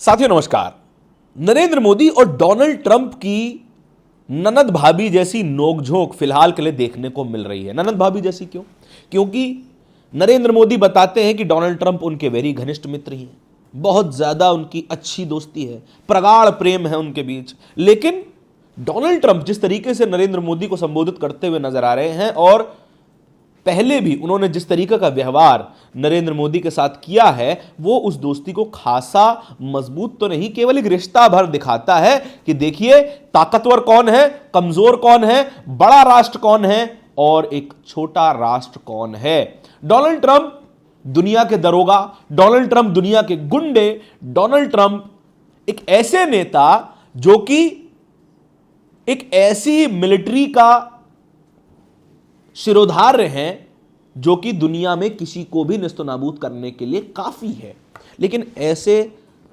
साथियों नमस्कार। नरेंद्र मोदी और डोनाल्ड ट्रंप की ननद भाभी जैसी नोकझोंक फिलहाल के लिए देखने को मिल रही है। ननद भाभी जैसी क्यों? क्योंकि नरेंद्र मोदी बताते हैं कि डोनाल्ड ट्रंप उनके वेरी घनिष्ठ मित्र ही हैं, बहुत ज्यादा उनकी अच्छी दोस्ती है, प्रगाढ़ प्रेम है उनके बीच। लेकिन डोनाल्ड ट्रंप जिस तरीके से नरेंद्र मोदी को संबोधित करते हुए नजर आ रहे हैं और पहले भी उन्होंने जिस तरीके का व्यवहार नरेंद्र मोदी के साथ किया है, वो उस दोस्ती को खासा मजबूत तो नहीं, केवल एक रिश्ता भर दिखाता है कि देखिए ताकतवर कौन है, कमजोर कौन है, बड़ा राष्ट्र कौन है और एक छोटा राष्ट्र कौन है। डोनाल्ड ट्रंप दुनिया के दरोगा, डोनाल्ड ट्रंप दुनिया के गुंडे, डोनाल्ड ट्रंप एक ऐसे नेता जो कि एक ऐसी मिलिट्री का शिरोधार्य हैं जो कि दुनिया में किसी को भी नेस्तनाबूद करने के लिए काफी है। लेकिन ऐसे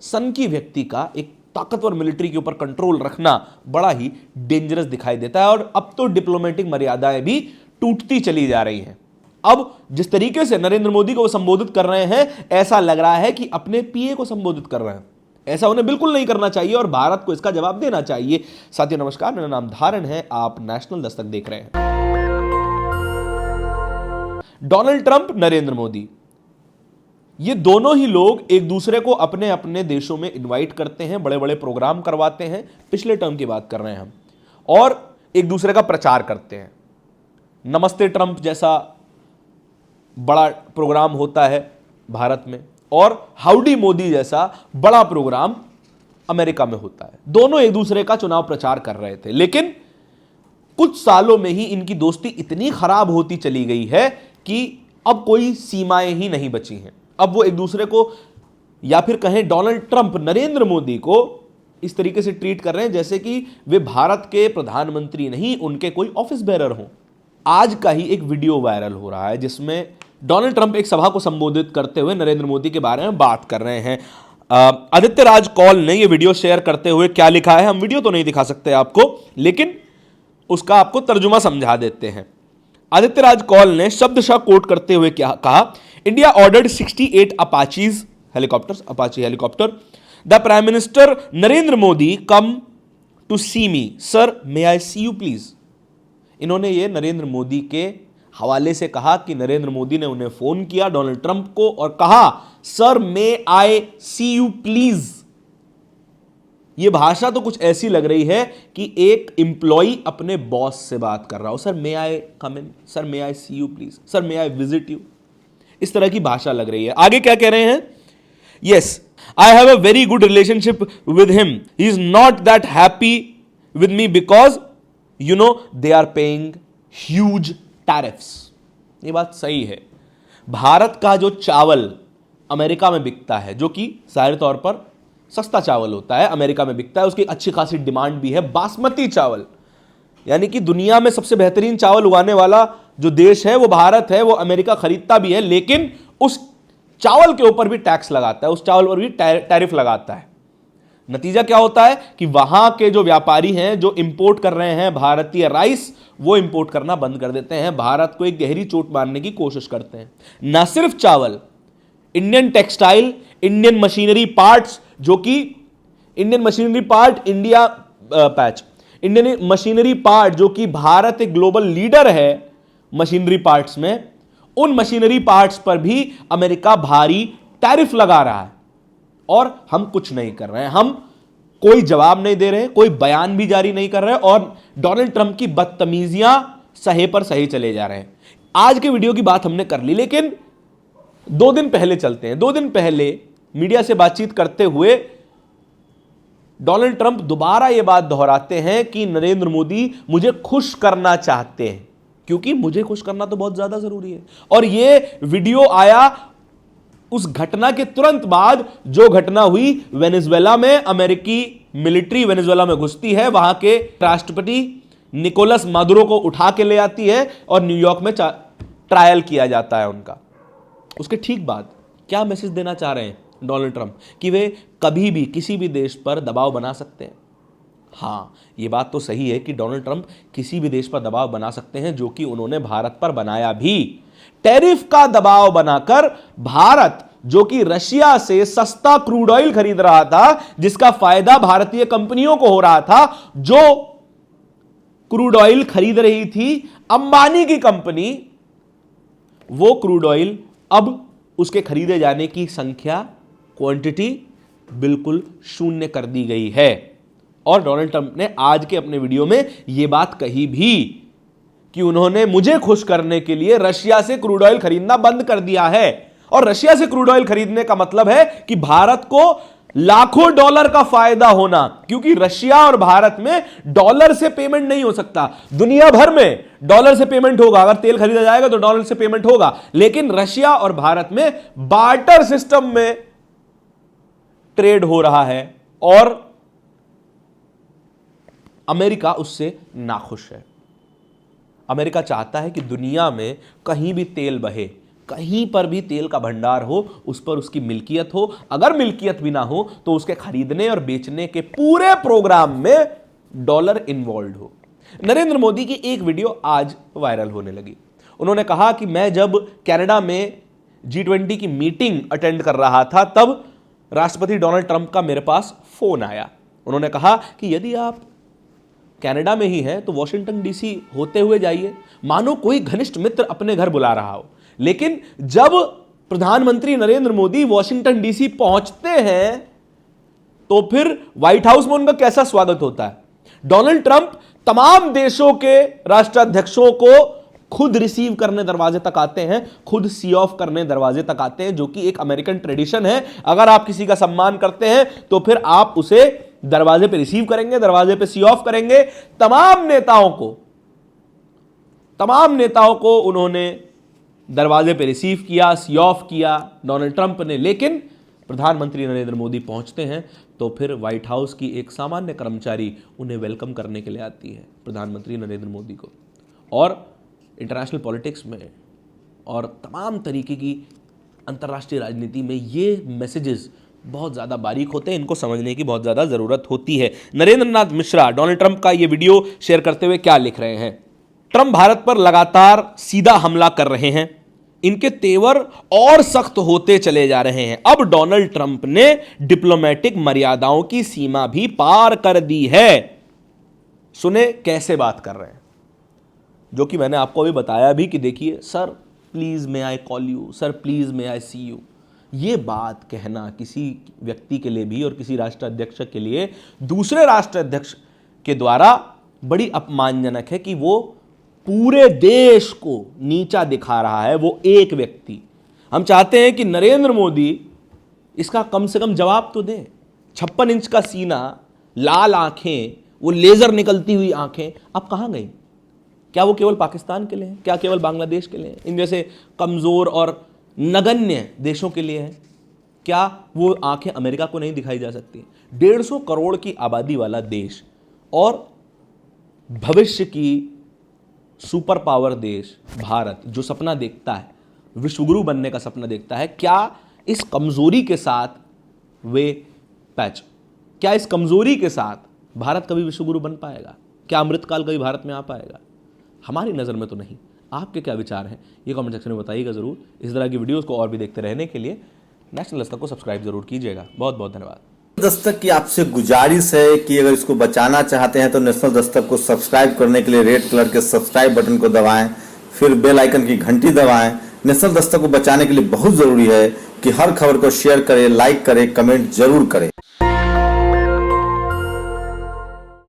सनकी व्यक्ति का एक ताकतवर मिलिट्री के ऊपर कंट्रोल रखना बड़ा ही डेंजरस दिखाई देता है और अब तो डिप्लोमेटिक मर्यादाएं भी टूटती चली जा रही हैं। अब जिस तरीके से नरेंद्र मोदी को वो संबोधित कर रहे हैं, ऐसा लग रहा है कि अपने पीए को संबोधित कर रहे हैं। ऐसा उन्हें बिल्कुल नहीं करना चाहिए और भारत को इसका जवाब देना चाहिए। साथियों नमस्कार, मेरा नाम धारण है, आप नेशनल दस्तक देख रहे हैं। डोनाल्ड ट्रंप, नरेंद्र मोदी, ये दोनों ही लोग एक दूसरे को अपने अपने देशों में इनवाइट करते हैं, बड़े बड़े प्रोग्राम करवाते हैं। पिछले टर्म की बात कर रहे हैं हम, और एक दूसरे का प्रचार करते हैं। नमस्ते ट्रंप जैसा बड़ा प्रोग्राम होता है भारत में और हाउडी मोदी जैसा बड़ा प्रोग्राम अमेरिका में होता है। दोनों एक दूसरे का चुनाव प्रचार कर रहे थे, लेकिन कुछ सालों में ही इनकी दोस्ती इतनी खराब होती चली गई है कि अब कोई सीमाएं ही नहीं बची हैं। अब वो एक दूसरे को, या फिर कहें डोनाल्ड ट्रंप नरेंद्र मोदी को इस तरीके से ट्रीट कर रहे हैं जैसे कि वे भारत के प्रधानमंत्री नहीं, उनके कोई ऑफिस बेरर हों। आज का ही एक वीडियो वायरल हो रहा है जिसमें डोनाल्ड ट्रंप एक सभा को संबोधित करते हुए नरेंद्र मोदी के बारे में बात कर रहे हैं। आदित्य राज कौल ने यह वीडियो शेयर करते हुए क्या लिखा है, हम वीडियो तो नहीं दिखा सकते आपको, लेकिन उसका आपको तर्जुमा समझा देते हैं। आदित्य राज कौल ने शब्दशः कोट करते हुए क्या कहा, India ordered 68 Apaches helicopters, Apache helicopter. The prime minister Narendra Modi come to see me, sir may I see you please. इन्होंने ये नरेंद्र मोदी के हवाले से कहा कि नरेंद्र मोदी ने उन्हें फोन किया डोनाल्ड ट्रंप को और कहा sir may I see you please. यह भाषा तो कुछ ऐसी लग रही है कि एक एम्प्लॉई अपने बॉस से बात कर रहा हो, sir may I come in, sir may I see you please, sir may I visit you. इस तरह की भाषा लग रही है। आगे क्या कह रहे हैं, yes I have a very good relationship with him, he is not that happy with me because you know they are paying huge tariffs. ये बात सही है। भारत का जो चावल अमेरिका में बिकता है, जो कि जाहिर तौर पर सस्ता चावल होता है, अमेरिका में बिकता है, उसकी अच्छी खासी डिमांड भी है। बासमती चावल, यानी कि दुनिया में सबसे बेहतरीन चावल उगाने वाला जो देश है वो भारत है, वो अमेरिका खरीदता भी है, लेकिन उस चावल के ऊपर भी टैक्स लगाता है, उस चावल पर भी टैरिफ लगाता है। नतीजा क्या होता है कि वहां के जो व्यापारी हैं जो इंपोर्ट कर रहे हैं भारतीय राइस, वो इंपोर्ट करना बंद कर देते हैं, भारत को एक गहरी चोट मारने की कोशिश करते हैं। न सिर्फ चावल, Indian textile, Indian machinery parts, जो कि Indian machinery part India patch, Indian machinery part जो कि भारत एक ग्लोबल लीडर है मशीनरी पार्ट्स में, उन मशीनरी पार्ट्स पर भी अमेरिका भारी टैरिफ लगा रहा है और हम कुछ नहीं कर रहे हैं। हम कोई जवाब नहीं दे रहे, कोई बयान भी जारी नहीं कर रहे और डोनाल्ड ट्रंप की बदतमीजियां सहे पर सही चले जा रहे हैं। आज के वीडियो की बात हमने कर ली, लेकिन 2 दिन पहले चलते हैं। 2 दिन पहले मीडिया से बातचीत करते हुए डोनाल्ड ट्रंप दोबारा यह बात दोहराते हैं कि नरेंद्र मोदी मुझे खुश करना चाहते हैं, क्योंकि मुझे खुश करना तो बहुत ज्यादा जरूरी है। और यह वीडियो आया उस घटना के तुरंत बाद जो घटना हुई वेनेजुएला में। अमेरिकी मिलिट्री वेनेजुएला में घुसती है, वहां के राष्ट्रपति निकोलस मादुरो को उठा के ले आती है और न्यूयॉर्क में ट्रायल किया जाता है उनका। उसके ठीक बाद क्या मैसेज देना चाह रहे हैं डोनाल्ड ट्रंप कि वे कभी भी किसी भी देश पर दबाव बना सकते हैं। हाँ, यह बात तो सही है कि डोनाल्ड ट्रंप किसी भी देश पर दबाव बना सकते हैं, जो कि उन्होंने भारत पर बनाया भी। टैरिफ का दबाव बनाकर भारत जो कि रशिया से सस्ता क्रूड ऑयल खरीद रहा था, जिसका फायदा भारतीय कंपनियों को हो रहा था, जो क्रूड ऑयल खरीद रही थी अंबानी की कंपनी, वो क्रूड ऑयल अब उसके खरीदे जाने की संख्या, क्वांटिटी बिल्कुल शून्य कर दी गई है। और डोनाल्ड ट्रंप ने आज के अपने वीडियो में यह बात कही भी कि उन्होंने मुझे खुश करने के लिए रशिया से क्रूड ऑयल खरीदना बंद कर दिया है। और रशिया से क्रूड ऑयल खरीदने का मतलब है कि भारत को लाखों डॉलर का फायदा होना, क्योंकि रशिया और भारत में डॉलर से पेमेंट नहीं हो सकता। दुनिया भर में डॉलर से पेमेंट होगा, अगर तेल खरीदा जाएगा तो डॉलर से पेमेंट होगा, लेकिन रशिया और भारत में बार्टर सिस्टम में ट्रेड हो रहा है और अमेरिका उससे नाखुश है। अमेरिका चाहता है कि दुनिया में कहीं भी तेल बहे, कहीं पर भी तेल का भंडार हो, उस पर उसकी मिल्कियत हो। अगर मिल्कियत भी ना हो तो उसके खरीदने और बेचने के पूरे प्रोग्राम में डॉलर इन्वॉल्व हो। नरेंद्र मोदी की एक वीडियो आज वायरल होने लगी। उन्होंने कहा कि मैं जब कनाडा में G20 की मीटिंग अटेंड कर रहा था, तब राष्ट्रपति डोनाल्ड ट्रंप का मेरे पास फोन आया। उन्होंने कहा कि यदि आप कनाडा में ही हैं तो वॉशिंगटन डीसी होते हुए जाइए, मानो कोई घनिष्ठ मित्र अपने घर बुला रहा हो। लेकिन जब प्रधानमंत्री नरेंद्र मोदी वॉशिंगटन डीसी पहुंचते हैं तो फिर व्हाइट हाउस में उनका कैसा स्वागत होता है। डोनाल्ड ट्रंप तमाम देशों के राष्ट्राध्यक्षों को खुद रिसीव करने दरवाजे तक आते हैं, खुद सी ऑफ करने दरवाजे तक आते हैं, जो कि एक अमेरिकन ट्रेडिशन है। अगर आप किसी का सम्मान करते हैं तो फिर आप उसे दरवाजे पे रिसीव करेंगे, दरवाजे पे सी ऑफ करेंगे। तमाम नेताओं को उन्होंने दरवाजे पे रिसीव किया, सी ऑफ किया डोनाल्ड ट्रंप ने। लेकिन प्रधानमंत्री नरेंद्र मोदी पहुंचते हैं तो फिर व्हाइट हाउस की एक सामान्य कर्मचारी उन्हें वेलकम करने के लिए आती है, प्रधानमंत्री नरेंद्र मोदी को। और इंटरनेशनल पॉलिटिक्स में और तमाम तरीके की अंतर्राष्ट्रीय राजनीति में ये मैसेजेस बहुत ज़्यादा बारीक होते हैं, इनको समझने की बहुत ज़्यादा ज़रूरत होती है। नरेंद्र नाथ मिश्रा डोनाल्ड ट्रंप का ये वीडियो शेयर करते हुए क्या लिख रहे हैं। ट्रंप भारत पर लगातार सीधा हमला कर रहे हैं, इनके तेवर और सख्त होते चले जा रहे हैं। अब डोनाल्ड ट्रंप ने डिप्लोमेटिक मर्यादाओं की सीमा भी पार कर दी है। सुने कैसे बात कर रहे हैं, जो कि मैंने आपको अभी बताया भी कि देखिए, sir please may I call you, sir please may I see you. ये बात कहना किसी व्यक्ति के लिए भी और किसी राष्ट्राध्यक्ष के लिए दूसरे राष्ट्राध्यक्ष के द्वारा बड़ी अपमानजनक है कि वो पूरे देश को नीचा दिखा रहा है, वो एक व्यक्ति। हम चाहते हैं कि नरेंद्र मोदी इसका कम से कम जवाब तो दें। 56 इंच का सीना, लाल आंखें, वो लेजर निकलती हुई आंखें अब कहां गई? क्या वो केवल पाकिस्तान के लिए हैं? क्या केवल बांग्लादेश के लिए हैं? इन जैसे कमजोर और नगण्य देशों के लिए हैं? क्या वो आंखें अमेरिका को नहीं दिखाई जा सकती? 150 करोड़ की आबादी वाला देश और भविष्य की सुपर पावर देश भारत, जो सपना देखता है, विश्वगुरु बनने का सपना देखता है, क्या इस कमजोरी के साथ क्या इस कमजोरी के साथ भारत कभी विश्वगुरु बन पाएगा? क्या अमृतकाल कभी भारत में आ पाएगा? हमारी नज़र में तो नहीं। आपके क्या विचार हैं ये कमेंट सेक्शन में बताइएगा ज़रूर। इस तरह की वीडियोस को और भी देखते रहने के लिए नेशनल दस्तक को सब्सक्राइब जरूर कीजिएगा। बहुत बहुत धन्यवाद। दस्तक की आपसे गुजारिश है कि अगर इसको बचाना चाहते हैं तो नेशनल दस्तक को सब्सक्राइब करने के लिए रेड कलर के सब्सक्राइब बटन को दबाएं, फिर बेल आइकन की घंटी दबाएं। नेशनल दस्तक को बचाने के लिए बहुत जरूरी है कि हर खबर को शेयर करें, लाइक करें, कमेंट जरूर करें।